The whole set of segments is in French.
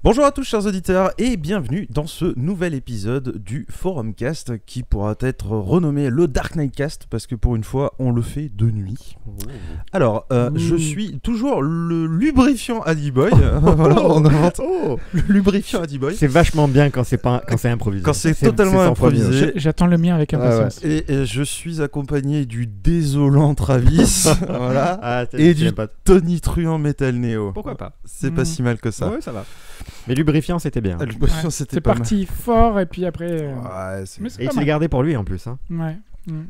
Bonjour à tous chers auditeurs et bienvenue dans ce nouvel épisode du Forumcast qui pourra être renommé le Dark Knight Cast parce que pour une fois on le fait de nuit. Alors je suis toujours le lubrifiant Adiboy. Voilà, on invente le lubrifiant Adiboy. C'est vachement bien quand c'est improvisé. Quand c'est totalement improvisé. J'attends le mien avec impatience. Et je suis accompagné du désolant Travis voilà, et du Tony Truant Metal Neo. Pourquoi pas? C'est pas si mal que ça. Ouais, ça va. Mais lubrifiant, c'était bien. Lubrifiant, c'était c'est pas parti fort et puis après. Ouais, c'est... Mais c'est Et pas tu l'as mal. gardé pour lui en plus. Hein. Ouais.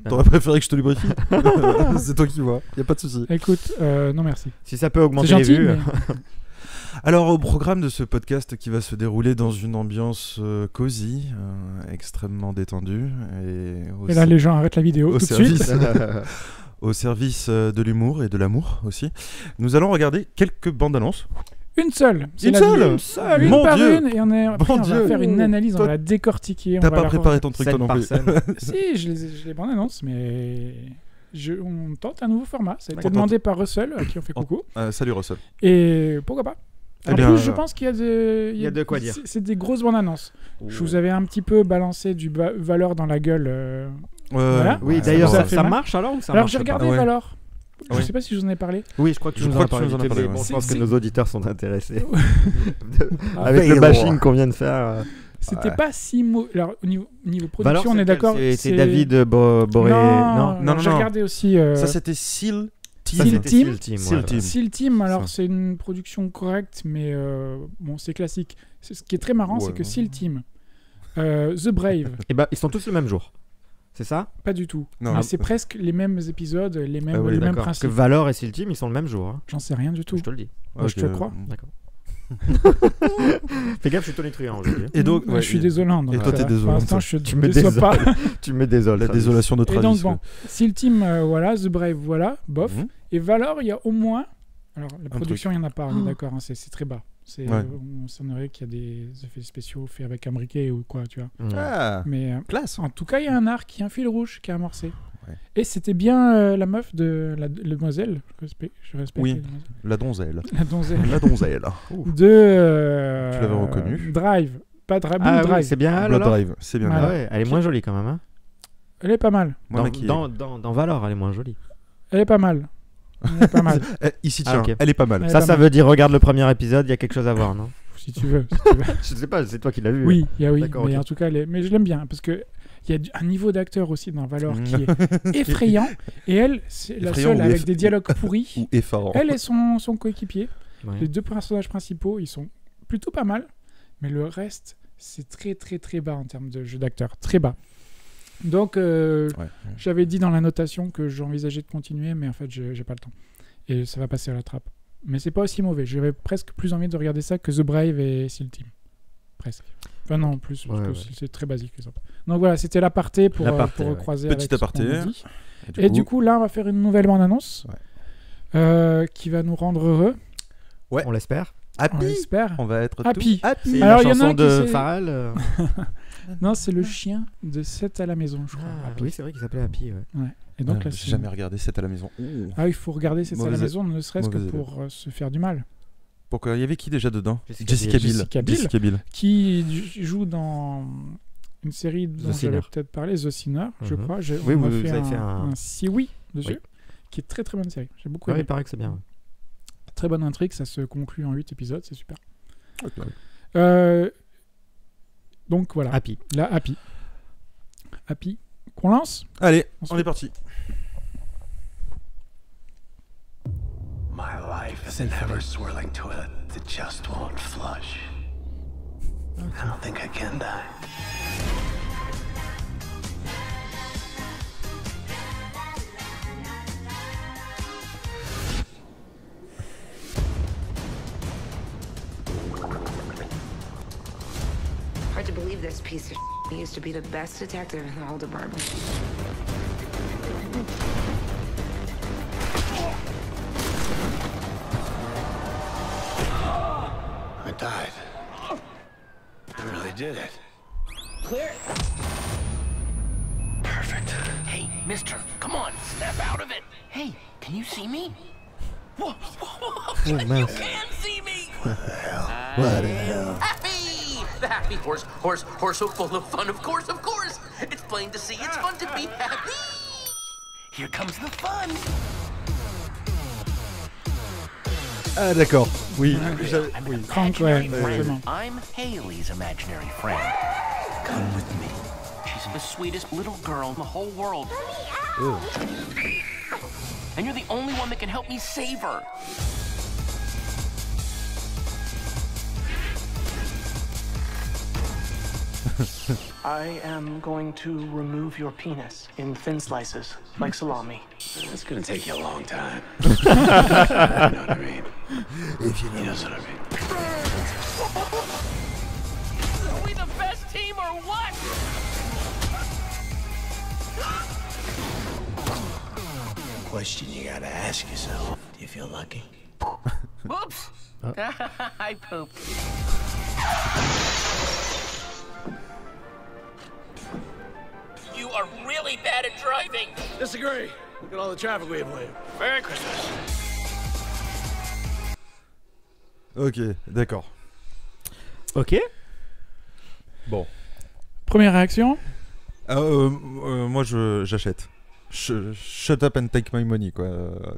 T'aurais préféré que je te lubrifie? C'est toi qui vois, y a pas de souci. Écoute, non merci. Si ça peut augmenter C'est gentil, les vues. mais... Alors au programme de ce podcast qui va se dérouler dans une ambiance cosy, extrêmement détendue Et là, les gens arrêtent la vidéo tout de suite. Au service de l'humour et de l'amour aussi. Nous allons regarder quelques bandes annonces. Une seule. Une seule. Une Mon par Dieu. une et on va faire une analyse, on va la décortiquer. T'as pas préparé ton truc toi non plus. Si, je les bandes annonces, mais on tente un nouveau format. Ça a été D'accord. demandé par Russell, à qui on fait coucou. Salut Russell. Et pourquoi pas? Eh En bien, plus, je pense qu'il y a de... Il y a de quoi dire. C'est des grosses bandes annonces. Je vous avais un petit peu balancé du Valor dans la gueule. Voilà. Oui, Ouais, d'ailleurs, ça ça, fait ça mal. marche alors ou ça Alors marche j'ai regardé pas. Ouais. Valor. Je Oui. sais pas si je vous en ai parlé. Oui, je crois que Je tu nous crois en as que tu parlé. nous en as parlé, Mais ouais. bon, je pense C'est- que nos auditeurs sont intéressés. Ah, Avec le bashing qu'on vient de faire. C'était Ouais. pas si Alors au niveau production, Valor, on est d'accord. C'est David Boré. Non, j'ai non. regardé aussi. Ça c'était Seal Ça, Team. c'était Team. Seal Team. Seal ouais. Team. Seal Team, alors Ça. c'est une production correcte, mais bon, c'est classique. Ce qui est très marrant, Ouais. c'est que Seal Team, The Brave, Et bah, ils sont tous le même jour. C'est ça? pas du tout. Non. Mais c'est presque les mêmes épisodes, les mêmes, oui, les mêmes D'accord. Parce que principes. Valor et Seal Team, ils sont le même jour. Hein. J'en sais rien du tout. Je te le dis. Moi, je te crois. D'accord. Fais gaffe, je suis Tony Truant aujourd'hui. Et donc, je suis désolant. donc et toi, ça t'es va. désolant, Pour l'instant, toi. je Tu me déçois désoles. pas. Tu me désoles. La désolation de Et Travis. donc, bon, Seal Team, voilà, The Brave, voilà, bof. Mhm. Et Valor, il y a au moins. Alors, la Un production, il n'y en a pas, on est d'accord, hein, c'est très bas. Ouais. On s'étonnerait qu'il y a des effets spéciaux faits avec un briquet ou quoi, tu vois. Ah, Mais classe. en tout cas, il y a un arc, il y a un fil rouge qui est amorcé. Ouais. Et c'était bien la meuf de la demoiselle, je respecte Oui. les demoiselles. La donzelle. La donzelle. La donzelle. De. Tu l'avais reconnue. Drive. Pas Drive, Ah Drive. oui, c'est bien elle Blood alors. Drive, c'est bien. Voilà. Ah ouais, elle est moins jolie quand même. Hein. Elle est pas mal. Moi, Dans, maquillée. dans Valor, elle est moins jolie. Elle est pas mal. Elle est pas mal. Ici, Ah, tiens, ok. elle est pas mal. Elle est Ça, pas ça mal. veut dire regarde le premier épisode, il y a quelque chose à voir, non? Si tu veux. Si tu veux. Je sais pas, c'est toi qui l'as vu. Oui, oui. D'accord, Mais ok. en tout cas, mais je l'aime bien parce que. Il y a un niveau d'acteur aussi dans Valor Mm. qui est effrayant. Et elle, c'est la Effrayant seule ou avec des dialogues pourris. Ou effarant. Elle et son coéquipier. Ouais. Les deux personnages principaux, ils sont plutôt pas mal. Mais le reste, c'est très très très bas en termes de jeu d'acteur. Très bas. Donc, Ouais. j'avais dit dans la notation que j'envisageais de continuer, mais en fait, j'ai pas le temps. Et ça va passer à la trappe. Mais c'est pas aussi mauvais. J'avais presque plus envie de regarder ça que The Brave et Seal Team. Presque. Enfin non, plus, parce Ouais, que ouais. c'est très basique. Les autres. Donc voilà, c'était l'aparté pour, L'aparté, pour ouais. croiser Petit avec ce qu'on aparté. a dit. Et du coup, là, on va faire une nouvelle bande-annonce qui va nous rendre heureux, Ouais. On l'espère. on Happy. l'espère. On va être Happy. tous happy. C'est Alors, la il y en a chanson un qui de s'est- Pharrell. Non, c'est le chien de 7 à la maison, je crois. Happy. Oui, c'est vrai qu'il s'appelait Happy. Ouais. Et donc, Ah, là, j'ai c'est- jamais regardé 7 à la maison. Ah, il faut regarder 7 à la Mauvaise- maison, ne serait-ce que mauvaise pour se faire du mal. Pourquoi il y avait qui déjà dedans? Jessica Biel. Jessica Biel. Jessica Biel. Qui joue dans une série dont Sinner. j'avais peut-être parlé, The Sinner, je Mhm. crois. Oui, on m'a vous avez fait un- un si-oui dessus, Oui. qui est très très bonne série. J'ai beaucoup Ouais, aimé. il paraît que c'est bien. Très bonne intrigue, ça se conclut en 8 épisodes, c'est super. Ok. Donc voilà, Happy. là, Happy. Happy, qu'on lance. Allez, Ensuite. on est parti. My life is an ever-swirling toilet that just won't flush. I don't think I can die. Hard to believe this piece of used to be the best detective in the whole department. I died. I really did it. Clear. Perfect. Hey, mister, come on, snap out of it. Hey, can you see me? Whoa, whoa, whoa, Oh, you mince. can see me! What the hell? What the hell? Happy! The happy horse so full of fun, of course. It's plain to see it's fun to be happy. Here comes the fun. Ah d'accord, oui. I'm Crank, ouais, exactement. I'm Haley's imaginary friend. Come with me. She's the sweetest little girl in the whole world. And you're the only one that can help me save her. I am going to remove your penis in thin slices, like salami. It's gonna take you a long time. You know what I mean? If you know what I mean. Are we the best team or what? Question you gotta ask yourself. Do you feel lucky? Whoops. I pooped. You are really bad at driving. Disagree. Look at all the traffic we avoided. Merry Christmas. Ok, d'accord. Ok. Bon. Première réaction. Moi, j'achète. Shut up and take my money, quoi.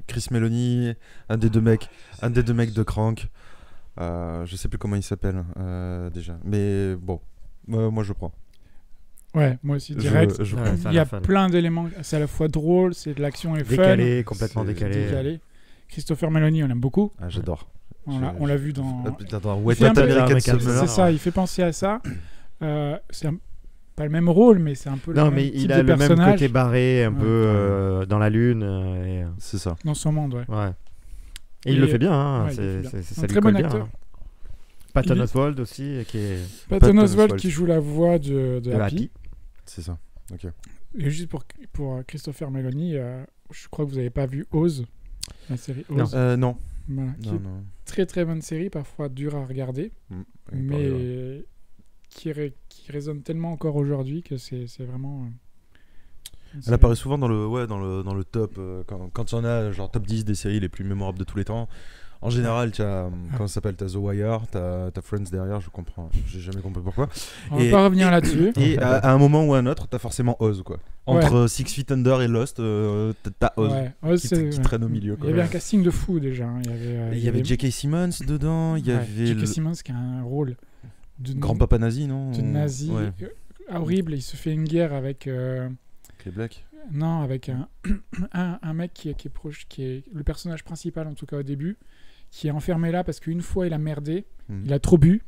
Chris Meloni, un des deux mecs de Crank. Je sais plus comment il s'appelle déjà. Mais bon, moi je prends. Ouais, moi aussi, direct. Je Ouais, prends. ça a Il y a l'air fun. plein d'éléments. C'est à la fois drôle, c'est de l'action et Décalé, complètement C'est décalé. décalé. Christopher Meloni, on l'aime beaucoup. Ah, j'adore. On l'a vu dans. Ah, putain, dans Wet fait un peu American American Summer. C'est ça, il fait penser à ça. C'est pas le même rôle, mais c'est un peu Non, le mais même type il de a le même personnage côté barré, un Ouais. peu dans la lune. C'est ça. dans son monde, ouais. Ouais. Et il le fait bien, hein. ouais, il le fait bien. Ça Un lui très bon colle bien, acteur. hein. Patton Il- Oswalt aussi, qui est Patton Patton Oswalt Oswalt. qui joue la voix de de Happy. Happy. C'est ça. Ok. Et juste pour Christopher Meloni, je crois que vous n'avez pas vu Oz, la série Non. Oz. Non. Voilà, qui Non, est non. très très bonne série, parfois dure à regarder, Il parle, ouais. mais qui résonne tellement encore aujourd'hui que c'est vraiment. Elle apparaît souvent dans le top quand il y en a genre top 10 des séries les plus mémorables de tous les temps. En général, tu as comment ça s'appelle, t'as The Wire, t'as Friends derrière, j'ai jamais compris pourquoi. On va pas revenir là-dessus. Et à un moment ou à un autre, t'as forcément Oz, quoi. Entre Six Feet Under et Lost, t'as Oz Ouais, Oz, qui traîne au milieu, quoi. Il y avait un casting de fou déjà. hein. Il y avait J.K. Simmons dedans, il y avait J.K. le Simmons qui a un rôle de grand-papa nazi, non? de nazi Ouais, horrible. Il se fait une guerre avec avec les Blacks. non, avec un mec qui est proche, qui est le personnage principal en tout cas au début, qui est enfermé là parce qu'une fois il a merdé, il a trop bu,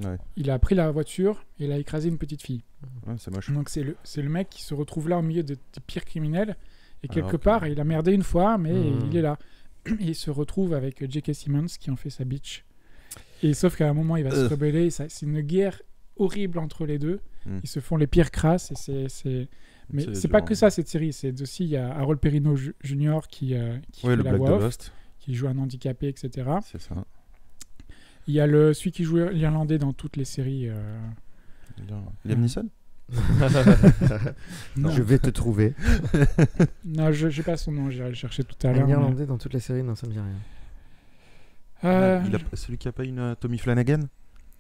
Ouais, il a pris la voiture et il a écrasé une petite fille. ouais, c'est moche. Donc c'est le mec qui se retrouve là au milieu des pires criminels et quelque Alors que- part il a merdé une fois mais il est là. Et il se retrouve avec J.K. Simmons qui en fait sa bitch. Et sauf qu'à un moment il va se rebeller, et c'est une guerre horrible entre les deux. Ils se font les pires crasses et mais c'est pas que ça cette série, c'est aussi il y a Harold Perrineau Jr. qui Ouais, fait le la Black voix de off, Lost, qui joue un handicapé, etc. c'est ça. Il y a celui qui joue l'Irlandais dans toutes les séries. Liam Neeson. Non, Je vais te trouver. non, j'ai pas son nom, j'irai le chercher tout à Un l'heure. mais- Irlandais dans toutes les séries, non, ça me dit rien. Celui qui a pas une Tommy Flanagan.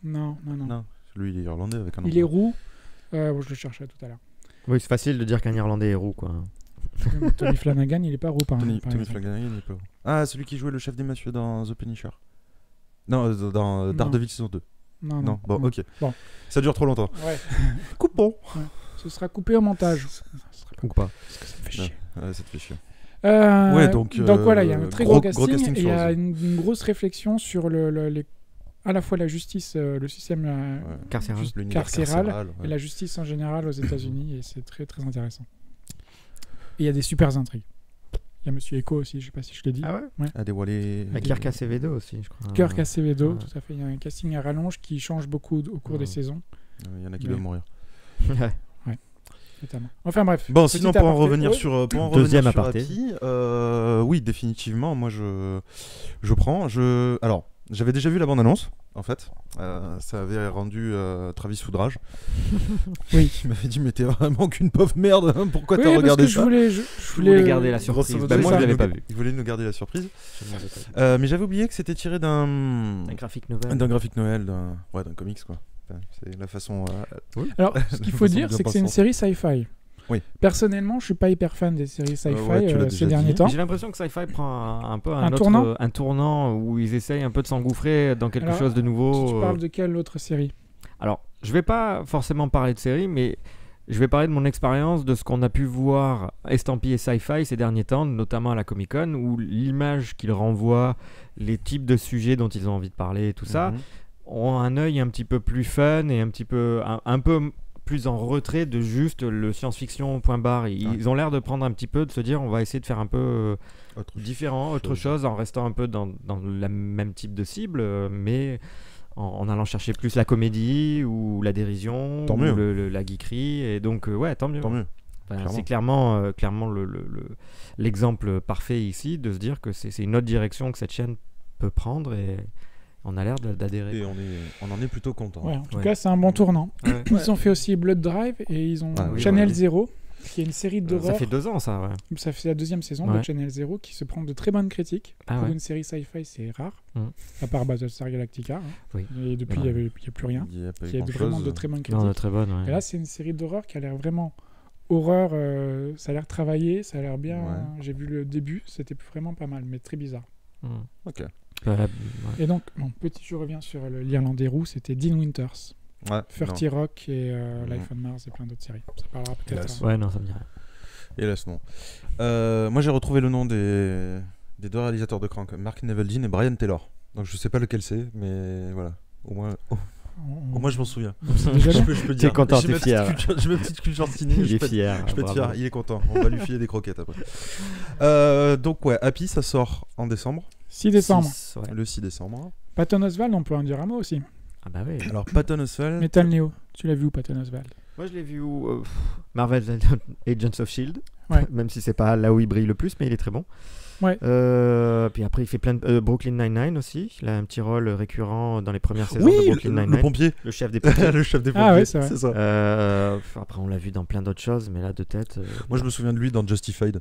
Non. Non, lui il est irlandais avec un nom. Il est roux. Bon, je le chercherai tout à l'heure. Oui, c'est facile de dire qu'un Irlandais est roux, quoi. Tommy Flanagan, il est pas roux par Tommy exemple. Flanagan, il est pas. Ah, celui qui jouait le chef des mafieux dans The Punisher. Non, dans Daredevil saison 2. Non. Non, bon, ok. Bon. Ça dure trop longtemps. Ouais. Coupons. Ce sera coupé au montage. Ou pas. Parce que ça me fait chier. Ouais, ça te fait chier. Ouais, donc, voilà, il y a un très gros gros casting, casting et il y sur a Oz. une grosse réflexion sur à la fois la justice, le système Carcéral. L'univers carcéral ouais. et la justice en général aux États-Unis, et c'est très très intéressant. Et il y a des super intrigues. Il y a Monsieur Echo aussi, je sais pas si je l'ai dit. Ah ouais. À dévoiler. Avec Kirk Acevedo aussi, je crois. Kirk Acevedo, Ouais. tout à fait. Il y a un casting à rallonge qui change beaucoup au cours des saisons, Il y en a qui Mais- doivent mourir. notamment. Enfin bref. Bon, petit sinon pour en aparté. revenir Ouais. sur Deuxième revenir sur aparté. Happy, oui, définitivement, moi je prends. Alors, J'avais déjà vu la bande-annonce, en fait. Ça avait rendu Travis Foudrage. Oui. Il m'avait dit, mais t'es vraiment qu'une pauvre merde, hein, pourquoi Oui, t'as parce regardé que ça? je Je voulais garder la surprise. Grosso modo, Bah, moi, ça. je l'avais pas vu. Il voulait nous garder la surprise. Je ne l'avais pas vu. Mais j'avais oublié que c'était tiré d'un graphique novel. d'un graphic novel, d'un comics, quoi. Enfin, c'est la façon... Alors, ce qu'il faut dire, c'est que c'est une série sci-fi. Oui. Personnellement, je suis pas hyper fan des séries sci-fi ouais, tu l'as déjà ces derniers dit. temps. J'ai l'impression que Sci-Fi prend un peu tournant un tournant où ils essayent un peu de s'engouffrer dans quelque Alors, chose de nouveau. Tu parles de quelle autre série? Alors, je vais pas forcément parler de série, mais je vais parler de mon expérience, de ce qu'on a pu voir estampillé Sci-Fi ces derniers temps, notamment à la Comic-Con, où l'image qu'ils renvoient, les types de sujets dont ils ont envie de parler et tout ça, ont un œil un petit peu plus fun et un peu plus en retrait de juste le science-fiction point barre. Ils ont l'air de prendre un petit peu, de se dire on va essayer de faire un peu différent, autre chose, en restant un peu dans le même type de cible, mais en allant chercher plus la comédie ou la dérision, Tant ou mieux. la geekerie, et donc ouais, tant mieux. Tant mieux. Enfin, Clairement. c'est clairement l'exemple parfait ici, de se dire que c'est une autre direction que cette chaîne peut prendre, et on a l'air d'adhérer. Et on en est plutôt content. Ouais, en tout Ouais. cas, c'est un bon tournant. Ouais. Ils ont fait aussi Blood Drive et ils ont Ah oui, Channel ouais. Zero, qui est une série Ça d'horreur. fait 2 ans, ça, ouais. Ça fait la 2e saison Ouais. de Channel Zero qui se prend de très bonnes critiques. Ah Pour ouais. une série sci-fi, c'est rare. Mhm. À part Battlestar Galactica. Hein. Oui. Et depuis, il n'y a plus rien. Il y a pas eu Qui a grand-chose. vraiment de très bonnes critiques. Non, très bonne, ouais. Et là, c'est une série d'horreur qui a l'air vraiment horreur. Ça a l'air travaillé, ça a l'air bien. Ouais. J'ai vu le début, c'était vraiment pas mal, mais très bizarre. Ok. Ouais. Et donc, je reviens sur l'Irlandais roux, c'était Dean Winters, Ouais, 30 non. Rock et Life on Mars et plein d'autres séries. Ça parlera peut-être. Hélas. Ouais, non, ça me dirait. Hélas, non. Moi, j'ai retrouvé le nom des 2 réalisateurs de Crank, Mark Neveldine et Brian Taylor. Donc, je sais pas lequel c'est, mais voilà. Au moins, je m'en souviens. C'est déjà bien. Je peux T'es content, J'ai t'es ma fier. petite culture- J'ai ma petite culture ciné. Il je est peux être- fier. Je peux être bravo. fier, il est content. On va lui filer des croquettes après. Donc, ouais, Happy, ça sort en décembre. 6 décembre. 6, ouais. Le 6 décembre. Patton Oswalt, on peut en dire un mot aussi. Ah bah oui. Alors, Patton Oswalt. Metal Neo, tu l'as vu où, Patton Oswalt? Moi, je l'ai vu où Marvel Agents of S.H.I.E.L.D. Ouais. Même si c'est pas là où il brille le plus, mais il est très bon. Ouais. Puis après, il fait plein de Brooklyn Nine-Nine aussi. Il a un petit rôle récurrent dans les premières saisons Oui, de Brooklyn le Nine-Nine. pompier. Le chef des pompiers. Le chef des pompiers. Ah ouais, c'est vrai. c'est ça. Après, on l'a vu dans plein d'autres choses, mais là, de tête. Moi, je me souviens de lui dans Justified.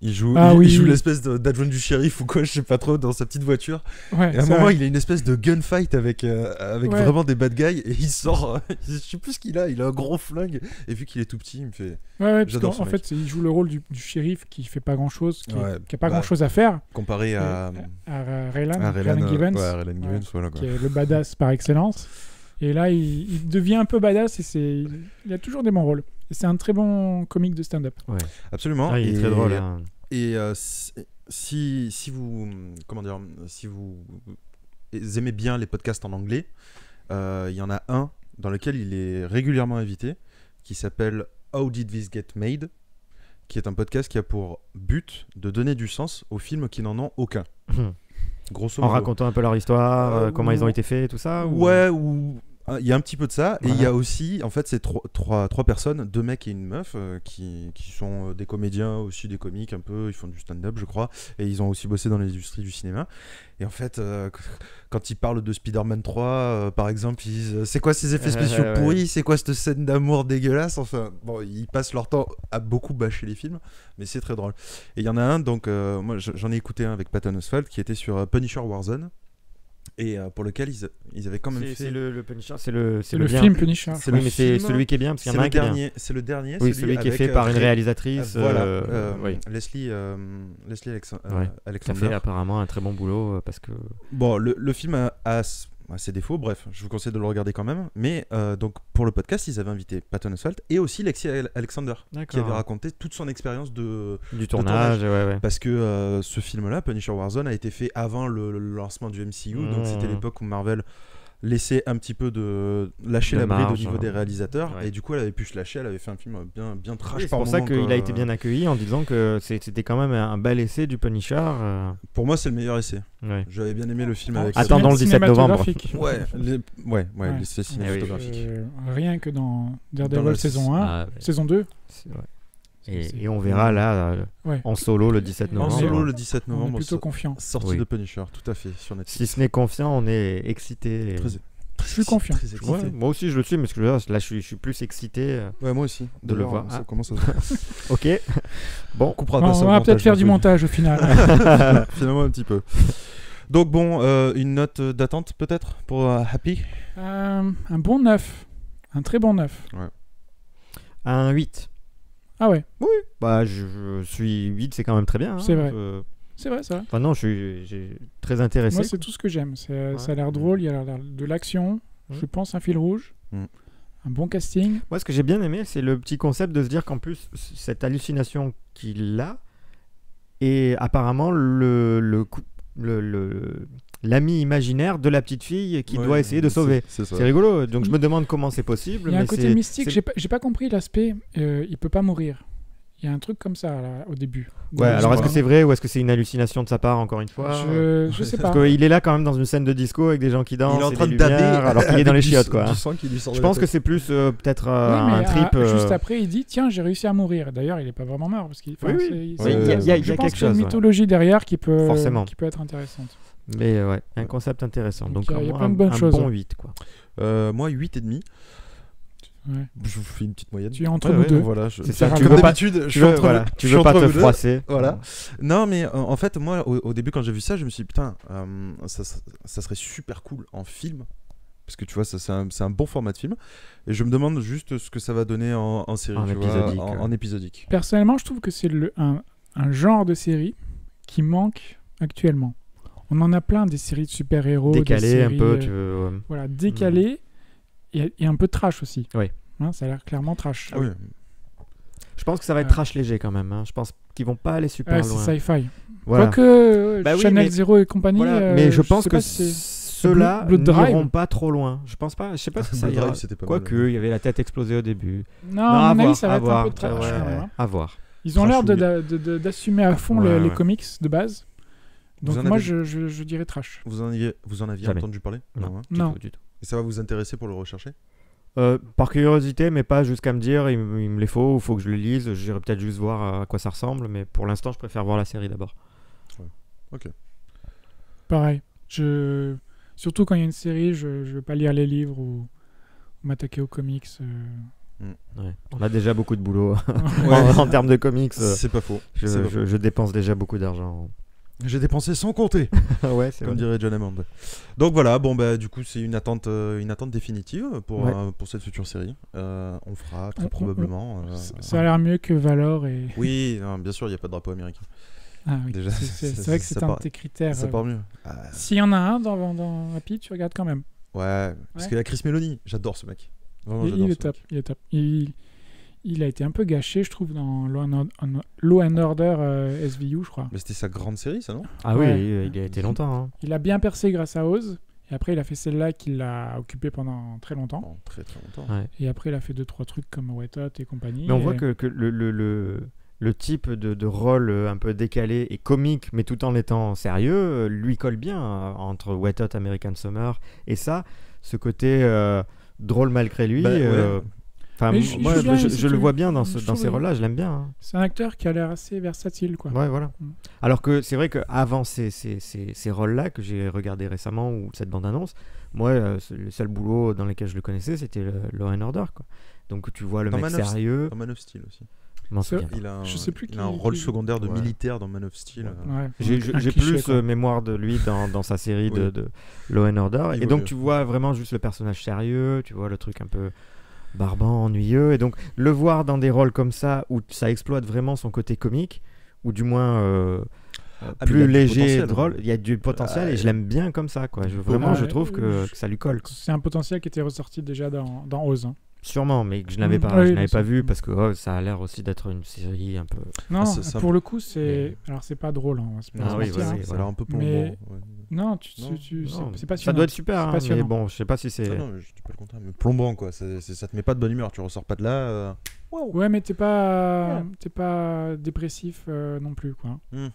Il joue, Ah il oui. joue l'espèce d'adjoint du shérif ou quoi, je sais pas trop, dans sa petite voiture. Ouais, Et à un c'est moment, vrai. il a une espèce de gunfight avec Ouais. vraiment des bad guys et il sort. Je sais plus ce qu'il a. Il a un gros flingue et vu qu'il est tout petit, il me fait Ouais, parce J'adore qu'en ce mec. fait, il joue le rôle du shérif qui fait pas grand-chose, qui Ouais, a pas bah, grand-chose à faire. comparé à Raylan Raylan Givens, ouais, Raylan Givens, voilà quoi. qui est le badass par excellence. Et là, il devient un peu badass et il a toujours des bons rôles. Et c'est un très bon comique de stand-up. Absolument. Ah, il est Et- très drôle. Hein. Et si vous aimez bien les podcasts en anglais, il y en a un dans lequel il est régulièrement invité, qui s'appelle How Did This Get Made, qui est un podcast qui a pour but de donner du sens aux films qui n'en ont aucun. Grosso En modo. racontant un peu leur histoire, comment ils ont ou- été faits, tout ça ou... Ouais, ou il y a un petit peu de ça, et il y Voilà. a aussi, en fait, c'est trois personnes, 2 mecs et une meuf, qui sont des comédiens, aussi des comiques un peu, ils font du stand-up, je crois, et ils ont aussi bossé dans l'industrie du cinéma. Et en fait, quand ils parlent de Spider-Man 3, par exemple, ils disent c'est quoi ces effets spéciaux Ouais. pourris, c'est quoi cette scène d'amour dégueulasse, enfin, bon, ils passent leur temps à beaucoup bâcher les films, mais c'est très drôle. Et il y en a un, donc, moi j'en ai écouté un avec Patton Oswalt, qui était sur Punisher Warzone, et pour lequel ils avaient quand même fait... C'est le Punisher, c'est le film Punisher. c'est Oui, le mais c'est film. celui qui est bien, parce qu'il y C'est en a le un qui est bien. dernier, c'est le dernier, Oui, celui qui est avec, fait par une Ray- réalisatrice. voilà, Oui. Leslie Ouais. Qui a Alexander. fait apparemment un très bon boulot parce que. Bon, le film a ses défauts, bref, je vous conseille de le regarder quand même. Mais donc pour le podcast, ils avaient invité Patton Oswalt et aussi Lexi Alexander, qui avait raconté toute son expérience Du tournage, ouais. parce que ce film-là, Punisher Warzone, a été fait avant le lancement du MCU, donc c'était l'époque où Marvel laissait un petit peu de lâcher De la bride au marge, niveau des réalisateurs, ouais. et du coup elle avait pu se lâcher, elle avait fait un film bien trash. Oui, c'est par pour ça moment, qu'il quoi. a été bien accueilli en disant que c'était quand même un bel essai du Punisher. Pour moi, c'est le meilleur essai. Ouais. J'avais bien aimé le film En avec Attendons le 17 novembre. cinématographique. Ouais, Ouais. l'essai cinématographique. Rien que dans Dans Daredevil la- saison 1, Ah, ouais. saison 2, C'est- ouais. Et on verra là en solo le 17 En novembre. solo le 17 On est novembre. plutôt confiant. Sortie Oui. de Punisher, tout à fait, sur Netflix. Si ce n'est confiant, on est excité. Je suis confiant. Très excité. Ouais, moi aussi je le suis, mais là je suis plus excité. Ouais, moi aussi. De le D'ailleurs, voir. Ça Ah. commence à... Ok. Bon, On coupera Bon, pas ça on au va peut-être faire du montage montage au final. Finalement, un petit peu. Donc bon, une note d'attente peut-être pour Happy. Un bon 9. Un très bon 9. un 8. Ah ouais, Bah, je suis 8, c'est quand même très bien. Hein. C'est vrai. c'est vrai, ça. Enfin, non, j'ai très intéressé. Moi, c'est tout ce que j'aime. Ça a l'air drôle, il y a l'air de l'action, je pense un fil rouge, un bon casting. Moi, ce que j'ai bien aimé, c'est le petit concept de se dire qu'en plus, cette hallucination qu'il a est apparemment l'ami imaginaire de la petite fille qu'il doit essayer de sauver. C'est ça. C'est rigolo. Donc, je me demande comment c'est possible. Il y a un mais côté mystique, c'est- j'ai pas compris l'aspect, il peut pas mourir. Il y a un truc comme ça là, au début. Ouais, alors est-ce que c'est vrai ou est-ce que c'est une hallucination de sa part, encore une fois Je sais pas. Parce qu'il est là quand même dans une scène de disco avec des gens qui dansent. Il est en et train des de daber lumières, alors qu'il est dans les chiottes, quoi. Du sang qui lui sort de Je la pense que tête. c'est plus peut-être Oui, mais un trip. juste après, il dit tiens, j'ai réussi à mourir. D'ailleurs, il est pas vraiment mort parce qu'il. Oui, oui. c'est- Oui, c'est- il y a je pense quelque qu'il y a une chose, ouais. mythologie derrière qui peut être intéressante. Mais ouais, un concept intéressant. Donc, Donc, il y a moi, plein de bonnes un choses. bon 8, quoi. Moi, 8,5. Ouais. Je vous fais une petite moyenne. Tu es entre nous deux. Voilà, C'est ça, comme tu veux pas- d'habitude, je Tu suis veux, entre voilà, vous- tu je suis veux pas entre te vous deux. froisser. Voilà. Non, mais en fait, moi, au début, quand j'ai vu ça, je me suis dit, putain, ça serait super cool en film. Parce que tu vois, ça, c'est un bon format de film. Et je me demande juste ce que ça va donner en série. En tu vois, épisodique, en épisodique. Personnellement, je trouve que c'est un genre de série qui manque actuellement. On en a plein des séries de super-héros. Décalé des un séries, peu, tu veux. Voilà, décalé et un peu trash aussi. Oui. Hein, ça a l'air clairement trash. Ah oui. Je pense que ça va être trash léger quand même. Hein. Je pense qu'ils vont pas aller super Ouais, loin. c'est sci-fi. Voilà. Quoique Bah oui, Channel mais- Zero et compagnie. Voilà. Mais je pense sais que pas si c'est- ceux-là Blood Drive. n'iront pas trop loin. Je pense pas. Je sais pas si ça Blood ira. Drive, c'était pas Quoique, mal. il y avait la tête explosée au début. Non, à mon à avis, ça va être voir, un peu trash. ouais, hein. à voir. Ils ont l'air Trashouille. d'assumer à fond Ouais, les ouais. comics de base. Vous Donc en moi, avez- je dirais trash. Vous en aviez Jamais. entendu parler Non, hein. Non. du tout. Et ça va vous intéresser pour le rechercher? Par curiosité, mais pas jusqu'à me dire il me les faut, il faut que je les lise. J'irai peut-être juste voir à quoi ça ressemble, mais pour l'instant, je préfère voir la série d'abord. Pareil. Surtout quand il y a une série, je ne vais pas lire les livres ou m'attaquer aux comics. Ouais. On a déjà beaucoup de boulot Ouais. en termes de comics. C'est pas faux. C'est pas faux. Je dépense déjà beaucoup d'argent. J'ai dépensé sans compter, Ouais, c'est comme vrai. dirait John Hammond. Donc voilà, bon bah du coup c'est une attente définitive pour cette future série. On fera très probablement. Ça a l'air mieux que Valor et. Oui, non, bien sûr, il n'y a pas de drapeau américain. Ah oui. Déjà, C'est vrai que c'est un de tes critères. C'est pas mieux. Ah, S'il y en a un dans Happy, tu regardes quand même. ouais, parce Ouais. qu'il y a Chris Meloni. J'adore ce mec. Vraiment, Il j'adore est ce top. mec. Il est top. Il a été un peu gâché, je trouve, dans Law and Order SVU, je crois. Mais c'était sa grande série, ça, non? Ah Ouais. oui, il a été longtemps. Hein. Il a bien percé grâce à Oz. Et après, il a fait celle-là qui l'a occupé pendant très longtemps. Oh, très très longtemps. Ouais. Et après, il a fait 2-3 trucs comme Wet Hot et compagnie. Mais on et- voit que le type de rôle un peu décalé et comique, mais tout en étant sérieux, lui colle bien entre Wet Hot, American Summer et ça, ce côté drôle malgré lui. Bah, ouais. Mais Moi, je- je, je- le vois bien dans je ces trouve- rôles-là, je l'aime bien. Hein. C'est un acteur qui a l'air assez versatile, quoi. Ouais, voilà. Mm. Alors que c'est vrai qu'avant ces rôles-là que j'ai regardé récemment ou cette bande-annonce, moi, le seul boulot dans lequel je le connaissais, c'était le Law and Order. Quoi. Donc tu vois le Dans mec Man of sérieux. Dans Man of Steel aussi. Je m'en C'est- souviens. Il a un, Je sais plus il a un qui- rôle qui- secondaire de Ouais. militaire dans Man of Steel. Ouais. J'ai Un j'ai cliché, plus quoi. mémoire de lui dans sa série Oui. de Law and Order. Il Et vaut donc mieux. tu vois vraiment juste le personnage sérieux, tu vois le truc un peu barbant, ennuyeux. Et donc le voir dans des rôles comme ça où ça exploite vraiment son côté comique, ou du moins mais il plus a du léger, potentiel. drôle, il y a du potentiel et je l'aime bien comme ça. Quoi. Vraiment, Ouais, je trouve que ça lui colle. Quoi. C'est un potentiel qui était ressorti déjà dans Oz. Hein. Sûrement, mais que je n'avais Mm, pas, oui, je bien n'avais sûr. pas vu parce que ça a l'air aussi d'être une série un peu. Non, c'est pour un- le coup, c'est. Alors, c'est pas drôle. Hein, on va se Ah se oui, mentir, vas-y, hein. Ça a l'air un peu plombant. Mais- Ouais. Non, Non, c'est pas Ça doit être super, C'est hein, passionnant. mais bon, je sais pas si c'est. Non, non, mais je dis pas le contraire, mais plombant quoi. Ça te met pas de bonne humeur. Tu ressors pas de là. Ouais, mais t'es pas dépressif non plus, quoi. Ouais.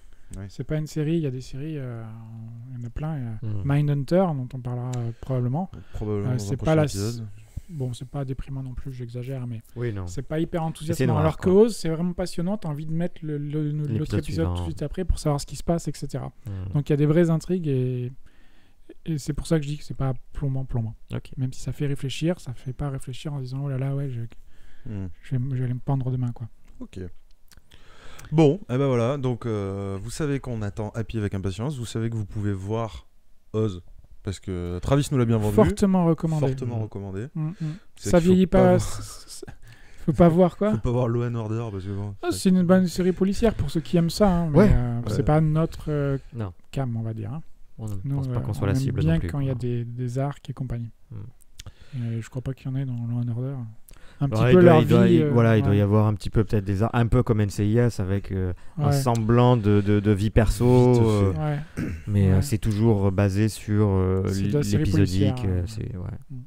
C'est pas une série. Il y a des séries, il y en a plein. Il y a Mm. Mindhunter, dont on parlera probablement. Probablement. dans un C'est prochain pas la. épisode. bon, c'est pas déprimant non plus, j'exagère, mais Oui, non. c'est pas hyper enthousiasmant. noir, Alors que quoi. Oz, c'est vraiment passionnant, t'as envie de mettre l'autre L'épisode épisode tout de suivant. suite après pour savoir ce qui se passe, etc. Hmm. Donc il y a des vraies intrigues et c'est pour ça que je dis que c'est pas plombant. Ok. Même si ça fait réfléchir, ça fait pas réfléchir en disant oh là là, ouais, je vais aller me pendre demain, quoi. Ok. Bon, et ben voilà, donc vous savez qu'on attend Happy avec impatience, vous savez que vous pouvez voir Oz, parce que Travis nous l'a bien vendu. Fortement recommandé. Fortement recommandé. C'est Ça qu'il faut vieillit pas pas. Faut pas voir quoi. Faut pas voir Law and Order, parce que bon... Ah, c'est une bonne série policière pour ceux qui aiment ça, hein, mais Ouais. c'est pas notre Non. cam, on va dire. Hein. On ne Nous, pense pas qu'on soit on la aime cible bien non plus. quand il y a quoi. des arcs et compagnie. Je crois pas qu'il y en ait dans Law and Order. Un petit Ouais, peu leur il doit, vie. voilà, il doit ouais. y avoir un petit peu peut-être des un peu comme NCIS avec un Ouais. semblant de vie perso, Vite fait. Ouais. mais Ouais. c'est toujours basé sur C'est de la série l'épisodique. policière, C'est ouais.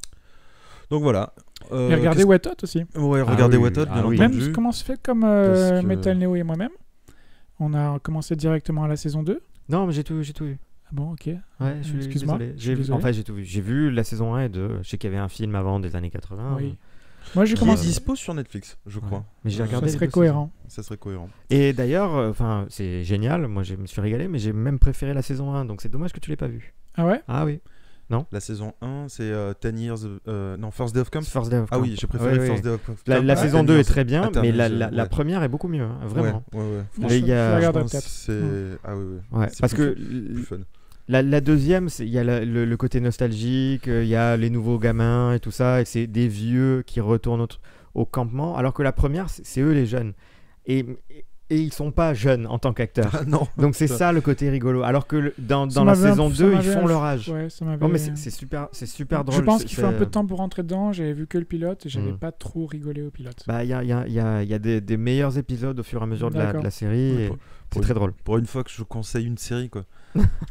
Donc voilà. Et regardez Wet Hot aussi. Ouais, regardez oui, Wet Hot, ah bien oui. Même entendu. comment se fait comme Parce que- Metal Neo et moi-même. On a commencé directement à la saison 2. Non, mais j'ai tout vu. Ah bon, ok. Ouais, je suis Excuse-moi, désolé. je suis désolé. Enfin, j'ai tout vu. J'ai vu la saison 1 et 2. Je sais qu'il y avait un film avant des années 80. Oui. Moi, j'ai Qui est commencé. dispo sur Netflix, je crois. Mais j'ai Ça regardé Ça les serait deux cohérent. Ça serait cohérent. saisons. Et d'ailleurs, enfin, c'est génial. Moi, je me suis régalé, mais j'ai même préféré la saison 1. Donc c'est dommage que tu l'aies pas vu. Ah ouais. Ah oui. La saison 1, c'est 10 Years... non, First Day of Camp. First Day of Ah Camp. oui, j'ai préféré Ouais, First ouais. Day of Camp. La Ah, saison 10 2 est Years. très bien, Attends, mais mais la ouais. première est beaucoup mieux, hein, vraiment. Ouais. Je Il y a- regarderai Je pense peut-être. que c'est... Ah oui, oui. Ouais, C'est parce plus- que plus fun. la deuxième, il y a le côté nostalgique, il y a les nouveaux gamins et tout ça, et c'est des vieux qui retournent au campement, alors que la première, c'est eux les jeunes. Et ils sont pas jeunes en tant qu'acteurs. Ah non. Donc c'est ça le côté rigolo. Alors que dans Ça la m'avait saison un- ça 2, ils m'avait font un- leur âge. Ouais, ça m'avait. Non mais c'est super drôle. Je pense c'est- qu'il faut un c'est- peu de temps pour rentrer dedans. J'avais vu que le pilote et j'avais Mm. pas trop rigolé au pilote. Bah, il y a des meilleurs épisodes au fur et à mesure de D'accord. la série. Ouais, Et pour- c'est très drôle. Pour une fois que je conseille une série, quoi.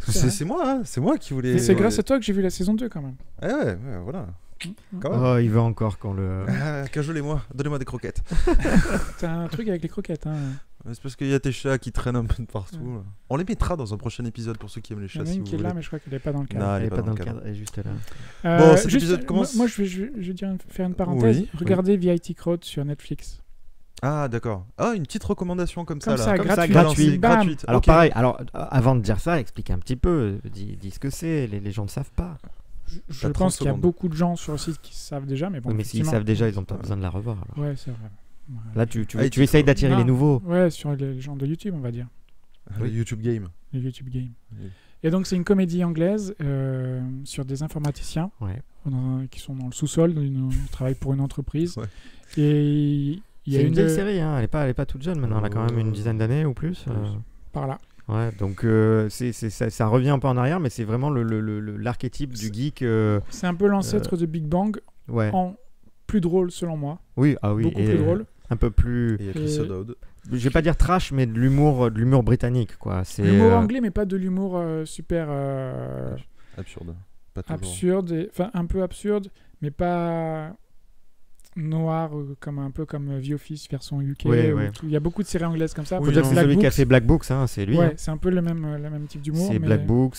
C'est vrai. C'est moi, hein, c'est moi qui voulais... Mais c'est grâce à toi que j'ai vu la saison 2 quand même. Ouais, voilà. Quand même. Oh, il veut encore qu'on le. Cajolez-moi, donnez-moi des croquettes. T'as un truc avec les croquettes. Hein. C'est parce qu'il y a tes chats qui traînent un peu de partout. là. On les mettra dans un prochain épisode pour ceux qui aiment les Il y chats. en a si une vous qui est là, voulez. mais je crois qu'elle est pas dans le cadre. Non, Elle est pas dans le cadre, elle est juste là. Bon, cet juste, épisode commence- Moi, je vais dire faire une parenthèse. Oui, Regardez VIT Crowd sur Netflix. Ah, d'accord. Ah, une petite recommandation comme ça, Comme là. ça, Comme ça, gratuit. gratuit. Bam. gratuite. Alors Ok. pareil, avant de dire ça, explique un petit peu, dis ce que c'est, les gens ne savent pas. Je T'as 30 pense qu'il y a secondes. beaucoup de gens sur le site qui savent déjà, mais bon. Oui, mais s'ils effectivement. savent déjà, ils n'ont pas besoin de la revoir. Alors. Ouais, c'est vrai. Ouais. Là, tu Ah, tu essayes d'attirer Non. les nouveaux. Ouais, sur les gens de YouTube, on va dire. Le YouTube Game. Les YouTube Games. Oui. Et donc, c'est une comédie anglaise sur des informaticiens Ouais. qui sont dans le sous-sol, ils travaillent pour une entreprise. Ouais. Et il y a C'est une une vieille série, hein. Elle est pas toute jeune maintenant, elle a quand même une dizaine d'années ou plus. par là. Ouais, donc ça revient un peu en arrière, mais c'est vraiment l'archétype du geek. C'est un peu l'ancêtre de Big Bang, Ouais. en plus drôle selon moi. Oui, ah oui. Beaucoup et plus drôle. Un peu plus. Et il y a Chris Et- O'Dowd. Je vais pas dire trash, mais de l'humour britannique, quoi. C'est L'humour anglais, mais pas de l'humour super Absurde. Pas toujours. absurde, enfin un peu absurde, mais pas noir comme un peu comme The Office version UK. Ouais, ou ouais. tout. Il y a beaucoup de séries anglaises comme ça. Faut Oui, dire que non. c'est celui qui a Books, fait Black Books, hein, c'est lui. ouais, hein. c'est un peu le même type d'humour. C'est mais Black Books,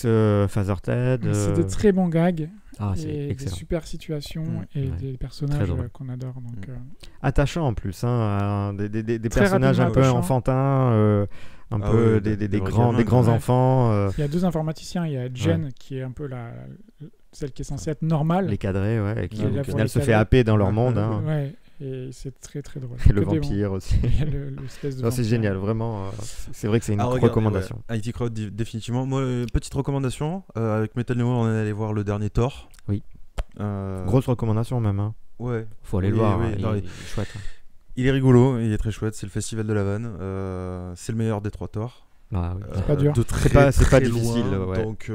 Father Ted. mais c'est des très bons gags Ah, c'est et des excellent. super situations Mm, et ouais. des Très personnages drôle. qu'on adore. Donc, Attachant en plus, hein, des Très personnages un rapidement peu attachant. enfantins, un Ah peu ouais, des des vrais grands, gamins, des grands ouais. enfants, il y a deux informaticiens. Il y a Jen qui est un peu celle qui est censée être normale. les cadrés, ouais, et qui Ouais, au là, pour final les se fait cadrés. happer dans leur Ouais, monde. ouais, Hein. Ouais, et c'est très très drôle. Et le Que des bons. vampire aussi. Il y a l'espèce de Non, c'est vampire. génial, vraiment. C'est vrai que c'est une Ah, regardez, recommandation. ouais. IT Crowd, définitivement. Moi, petite recommandation. Avec Metal Neo, on est allé voir le dernier Thor. Oui. Euh, Grosse recommandation même. Hein. Ouais. Faut aller Oui, le voir. oui, hein, non, il est chouette. Hein. Il est rigolo, il est très chouette. C'est le festival de la vanne. C'est le meilleur des trois Thors. Ah, oui. pas dur. De très, c'est pas très difficile, loin. ouais. Donc,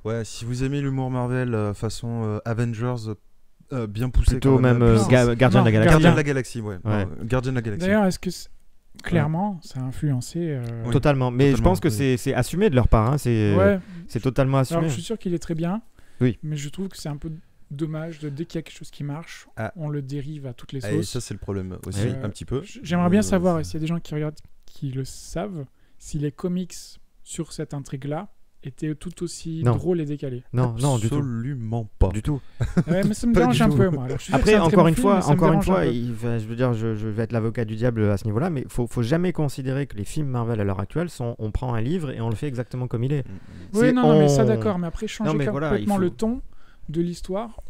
ouais, si vous aimez l'humour Marvel façon Avengers, bien poussé. Plutôt quand même, même puissance. Gardien de la Non, Galaxie. Gardien de la Galaxie, ouais. Ouais. Non, Gardien de la Galaxie. D'ailleurs, est-ce que clairement ça a influencé Oui. Totalement. Mais je Totalement, pense que oui. c'est assumé de leur part. Hein. Ouais. C'est totalement assumé. Alors, je suis sûr qu'il est très bien. Oui. Mais je trouve que c'est un peu dommage de dès qu'il y a quelque chose qui marche, Ah. on le dérive à toutes les Ah, et sauces. ça, c'est le problème aussi, Oui. un petit peu. J'aimerais bien savoir, c'est- et s'il y a des gens qui regardent qui le savent, si les comics sur cette intrigue-là était tout aussi Non. drôle et décalé. Non, du tout. Absolument pas. Du tout. Ouais, mais ça me Pas dérange du un tout. peu, moi. Alors, je suis sûr que Après, c'est un très encore bon une film, fois, mais ça me dérange un peu. je veux dire, je vais être l'avocat du diable à ce niveau-là, mais faut jamais considérer que les films Marvel à l'heure actuelle sont, on prend un livre et on le fait exactement comme il est. Oui, C'est- non, mais ça on- d'accord, mais après changer Non, mais voilà, complètement il faut- le ton de l'histoire.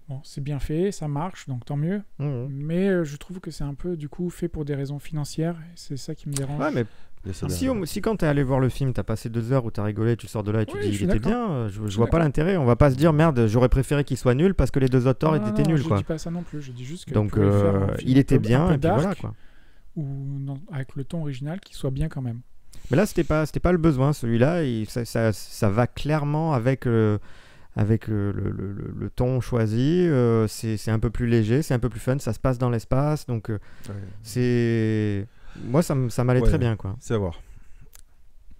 Bon, c'est bien fait, ça marche, donc tant mieux. Mhm. Mais je trouve que c'est un peu du coup fait pour des raisons financières. Et c'est ça qui me dérange. Ouais, mais Et ça si quand t'es allé voir le film, t'as passé 2 heures où t'as rigolé, tu sors de là et tu Oui, te dis je suis il était d'accord. bien, je suis vois pas d'accord. l'intérêt. On va pas se dire merde, j'aurais préféré qu'il soit nul parce que les 2 autres torts Non, étaient non, nuls, je quoi. dis pas ça non plus. Je dis juste que Donc vous pouvez faire un film il un était peu- bien un peu et puis voilà, dark, quoi. ou non, avec le ton original qui soit bien quand même. Mais là, c'était pas le besoin, celui-là. Ça va clairement avec le ton choisi. C'est un peu plus léger, c'est un peu plus fun. Ça se passe dans l'espace. Donc, c'est. Moi, ça m'allait Ouais. très bien, quoi. C'est à voir.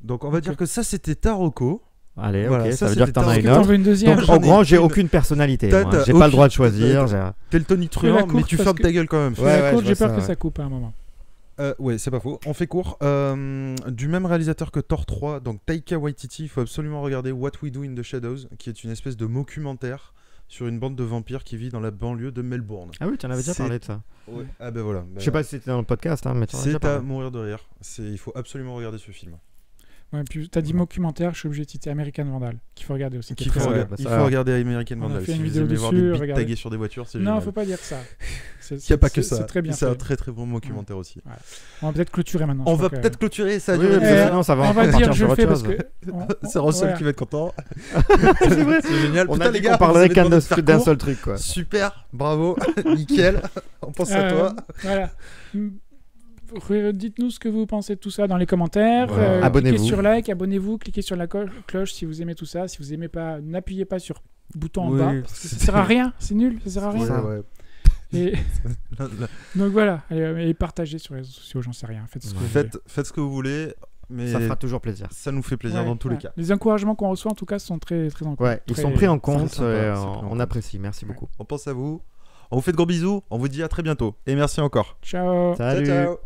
Donc on va dire que ça c'était Taroko. Allez, Voilà, ok, ça, ça veut dire que c'était t'en as Est-ce Est-ce une que t'en autre. veux une deuxième Donc, En j'en ai gros, j'ai une. aucune personnalité. T'as- moi. t'as J'ai pas le droit de aucune- choisir. T'es le Tony Fais la Truant, mais courte tu parce fermes que- ta gueule quand même. Fais Ouais, la ouais, courte, je j'ai vois peur ça, que ouais. ça coupe à un moment. Ouais, c'est pas faux. On fait court. Du même réalisateur que Thor 3, donc Taika Waititi, il faut absolument regarder What We Do in the Shadows, qui est une espèce de documentaire sur une bande de vampires qui vit dans la banlieue de Melbourne. Ah oui, tu en avais déjà C'est- parlé de ça. Ouais. Ah ben voilà. Je sais pas si c'était dans le podcast, hein, mais tu en as déjà C'est à parlé. mourir de rire. Il faut absolument regarder ce film. Ouais, puis t'as dit documentaire, je suis obligé de citer American Vandal, qu'il faut regarder aussi. qui est Il faut, très ouais, regarder, bah, il ça- faut regarder American On a Vandal. fait Si une vous vidéo aimez voir dessus, des bites regardez. taguées sur des voitures, c'est Non, génial. faut pas dire ça. Il n'y a pas que ça. C'est très bien C'est fait. un très très bon documentaire aussi. On va peut-être clôturer maintenant. On je va crois que- peut-être clôturer ça. a Oui, duré oui, une parce que heure. sinon, ça va on va partir dire je sur le autre fais parce chose. que. C'est Russell voilà. qui va être content. C'est vrai. C'est génial. On Putain, a les dit gars, qu'on parlerait vous avez qu'un demandé de faire d'un court. seul truc, quoi. Super, bravo, nickel. On pense à toi. Voilà. Dites-nous ce que vous pensez de tout ça dans les commentaires. Voilà. Abonnez-vous. Cliquez sur like, abonnez-vous, cliquez sur la cloche si vous aimez tout ça. Si vous aimez pas, n'appuyez pas sur le bouton en Oui, bas. Parce que ça sert à rien, c'est nul, ça sert à rien. ça. Ouais. Et... Donc voilà, et partagez sur les réseaux sociaux, j'en sais rien. Faites ce que vous voulez. Faites ce que vous voulez, mais Ça fera toujours plaisir. ça nous fait plaisir Ouais, dans tous les ouais. cas. Les encouragements qu'on reçoit en tout cas sont très très encourageants. Ouais, ils Très- sont pris en très compte. sympa, et c'est pris en on compte. apprécie. Merci beaucoup. On pense à vous. On vous fait de gros bisous. On vous dit à très bientôt. Et merci encore. Ciao. Salut. Ciao, ciao.